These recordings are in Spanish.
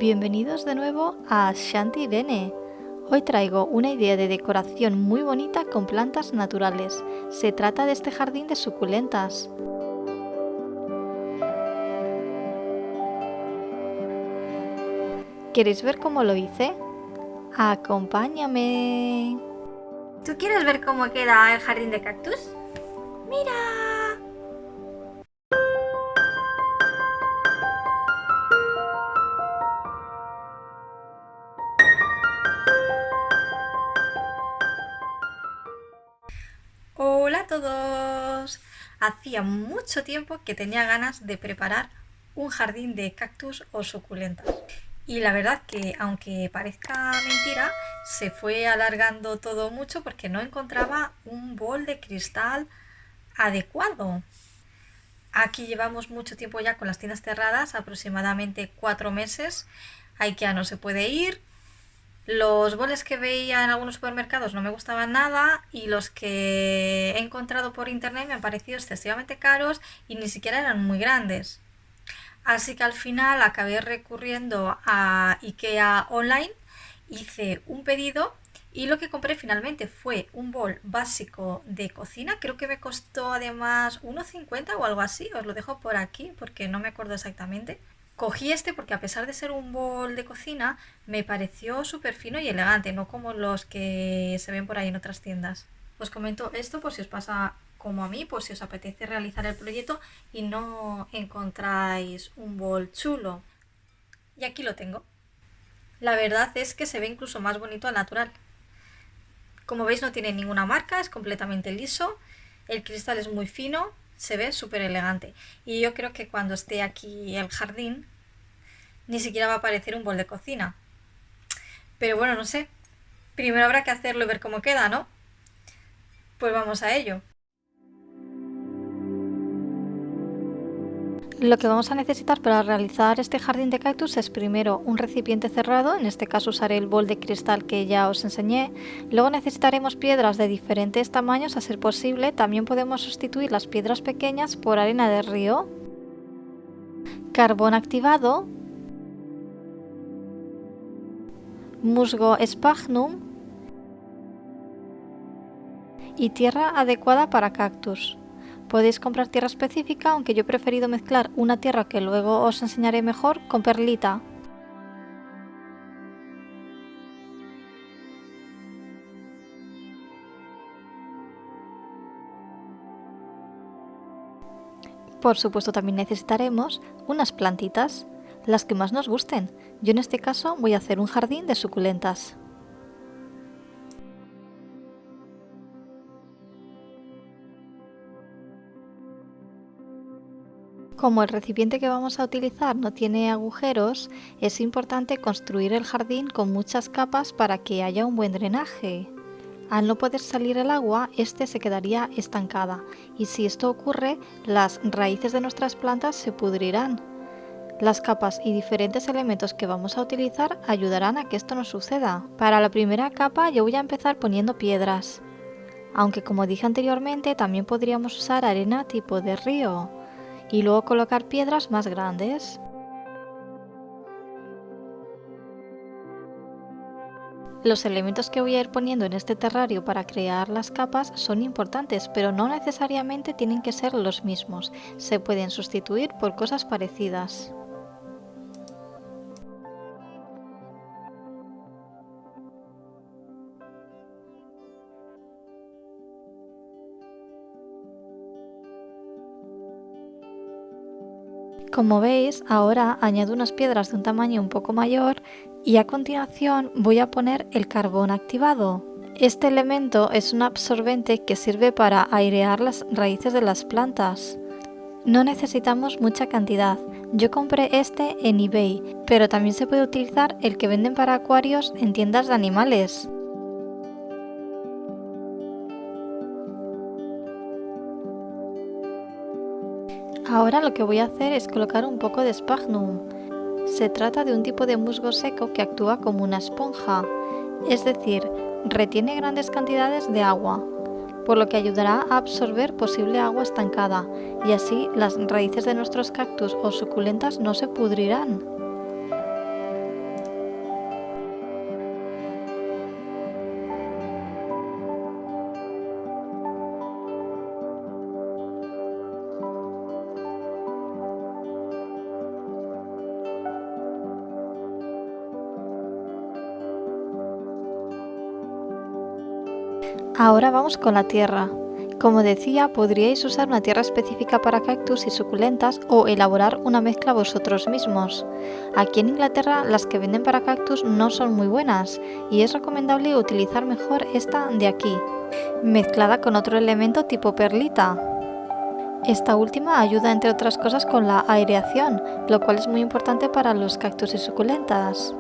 Bienvenidos de nuevo a Shanti Bene. Hoy traigo una idea de decoración muy bonita con plantas naturales. Se trata de este jardín de suculentas. ¿Queréis ver cómo lo hice? ¡Acompáñame! ¿Tú quieres ver cómo queda el jardín de cactus? ¡Mira! Hola a todos. Hacía mucho tiempo que tenía ganas de preparar un jardín de cactus o suculentas. Y la verdad que, aunque parezca mentira, se fue alargando todo mucho porque no encontraba un bol de cristal adecuado. Aquí llevamos mucho tiempo ya con las tiendas cerradas, aproximadamente 4 meses. A IKEA no se puede ir. Los boles que veía en algunos supermercados no me gustaban nada y los que he encontrado por internet me han parecido excesivamente caros y ni siquiera eran muy grandes. Así que al final acabé recurriendo a IKEA Online, hice un pedido y lo que compré finalmente fue un bol básico de cocina. Creo que me costó además 1,50 o algo así. Os lo dejo por aquí porque no me acuerdo exactamente. Cogí este porque a pesar de ser un bol de cocina me pareció súper fino y elegante, no como los que se ven por ahí en otras tiendas. Os comento esto por si os pasa como a mí, por si os apetece realizar el proyecto y no encontráis un bol chulo. Y aquí lo tengo. La verdad es que se ve incluso más bonito al natural. Como veis no tiene ninguna marca, es completamente liso, el cristal es muy fino, se ve súper elegante. Y yo creo que cuando esté aquí el jardín ni siquiera va a parecer un bol de cocina. Pero bueno, no sé. Primero habrá que hacerlo y ver cómo queda, ¿no? Pues vamos a ello. Lo que vamos a necesitar para realizar este jardín de cactus es primero un recipiente cerrado, en este caso usaré el bol de cristal que ya os enseñé. Luego necesitaremos piedras de diferentes tamaños a ser posible, también podemos sustituir las piedras pequeñas por arena de río, carbón activado, musgo sphagnum y tierra adecuada para cactus. Podéis comprar tierra específica, aunque yo he preferido mezclar una tierra que luego os enseñaré mejor con perlita. Por supuesto también necesitaremos unas plantitas, las que más nos gusten. Yo en este caso voy a hacer un jardín de suculentas. Como el recipiente que vamos a utilizar no tiene agujeros, es importante construir el jardín con muchas capas para que haya un buen drenaje. Al no poder salir el agua, este se quedaría estancada y si esto ocurre, las raíces de nuestras plantas se pudrirán. Las capas y diferentes elementos que vamos a utilizar ayudarán a que esto no suceda. Para la primera capa yo voy a empezar poniendo piedras, aunque como dije anteriormente también podríamos usar arena tipo de río y luego colocar piedras más grandes. Los elementos que voy a ir poniendo en este terrario para crear las capas son importantes, pero no necesariamente tienen que ser los mismos, se pueden sustituir por cosas parecidas. Como veis, ahora añado unas piedras de un tamaño un poco mayor y a continuación voy a poner el carbón activado. Este elemento es un absorbente que sirve para airear las raíces de las plantas. No necesitamos mucha cantidad, yo compré este en eBay, pero también se puede utilizar el que venden para acuarios en tiendas de animales. Ahora lo que voy a hacer es colocar un poco de sphagnum. Se trata de un tipo de musgo seco que actúa como una esponja, es decir, retiene grandes cantidades de agua, por lo que ayudará a absorber posible agua estancada y así las raíces de nuestros cactus o suculentas no se pudrirán. Ahora vamos con la tierra. Como decía, podríais usar una tierra específica para cactus y suculentas o elaborar una mezcla vosotros mismos. Aquí en Inglaterra las que venden para cactus no son muy buenas y es recomendable utilizar mejor esta de aquí, mezclada con otro elemento tipo perlita. Esta última ayuda entre otras cosas con la aireación, lo cual es muy importante para los cactus y suculentas.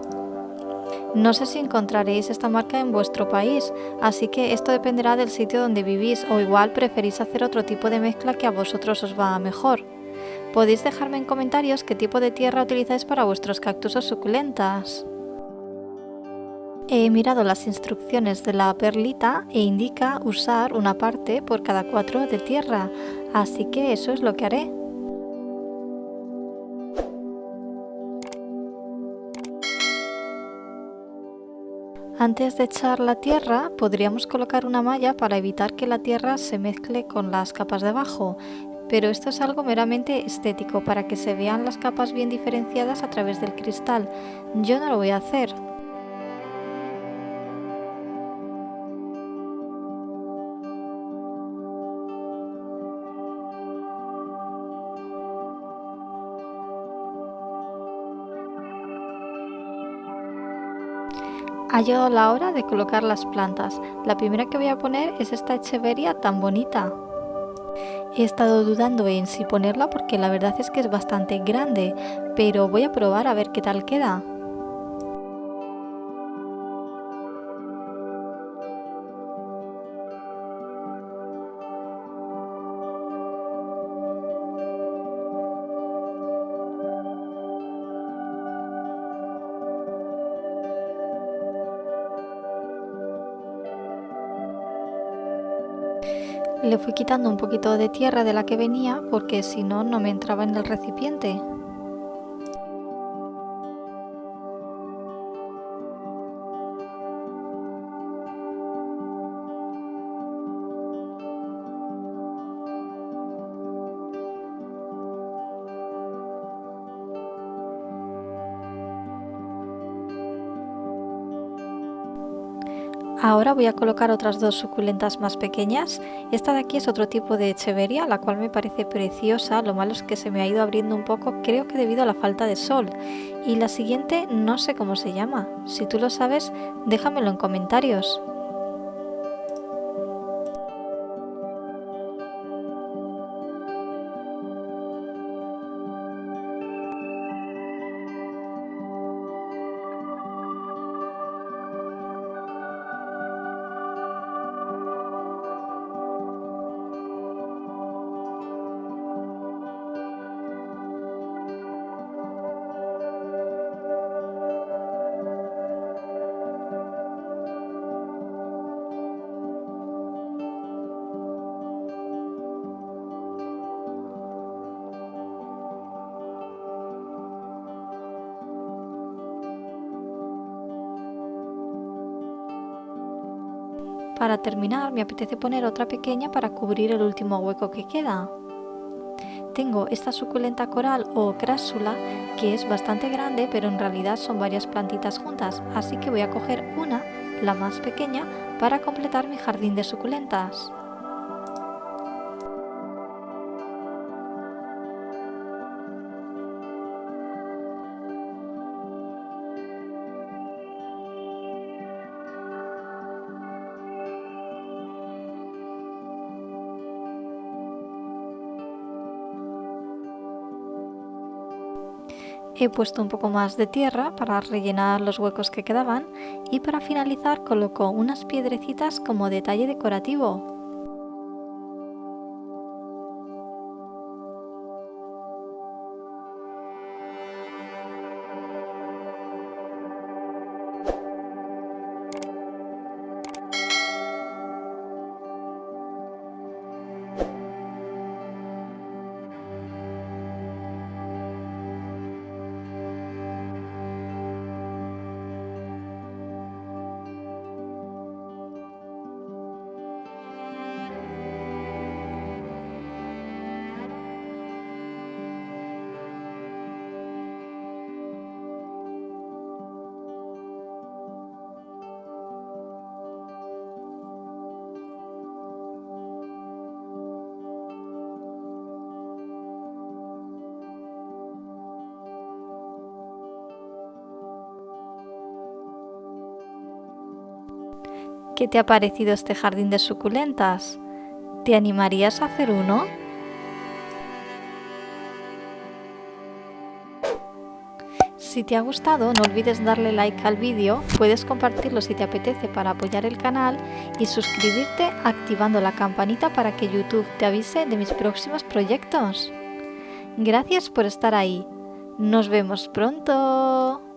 No sé si encontraréis esta marca en vuestro país, así que esto dependerá del sitio donde vivís o igual preferís hacer otro tipo de mezcla que a vosotros os va mejor. Podéis dejarme en comentarios qué tipo de tierra utilizáis para vuestros cactus o suculentas. He mirado las instrucciones de la perlita e indica usar una parte por cada 4 de tierra, así que eso es lo que haré. Antes de echar la tierra, podríamos colocar una malla para evitar que la tierra se mezcle con las capas de abajo, pero esto es algo meramente estético para que se vean las capas bien diferenciadas a través del cristal. Yo no lo voy a hacer. Ha llegado la hora de colocar las plantas. La primera que voy a poner es esta echeveria tan bonita. He estado dudando en si ponerla porque la verdad es que es bastante grande, pero voy a probar a ver qué tal queda. Le fui quitando un poquito de tierra de la que venía porque si no, no me entraba en el recipiente. Ahora voy a colocar otras dos suculentas más pequeñas. Esta de aquí es otro tipo de echeveria, la cual me parece preciosa. Lo malo es que se me ha ido abriendo un poco, creo que debido a la falta de sol. Y la siguiente no sé cómo se llama. Si tú lo sabes, déjamelo en comentarios. Para terminar, me apetece poner otra pequeña para cubrir el último hueco que queda. Tengo esta suculenta coral o crassula que es bastante grande, pero en realidad son varias plantitas juntas, así que voy a coger una, la más pequeña, para completar mi jardín de suculentas. He puesto un poco más de tierra para rellenar los huecos que quedaban y para finalizar coloco unas piedrecitas como detalle decorativo. ¿Qué te ha parecido este jardín de suculentas? ¿Te animarías a hacer uno? Si te ha gustado, no olvides darle like al vídeo, puedes compartirlo si te apetece para apoyar el canal y suscribirte activando la campanita para que YouTube te avise de mis próximos proyectos. Gracias por estar ahí. Nos vemos pronto.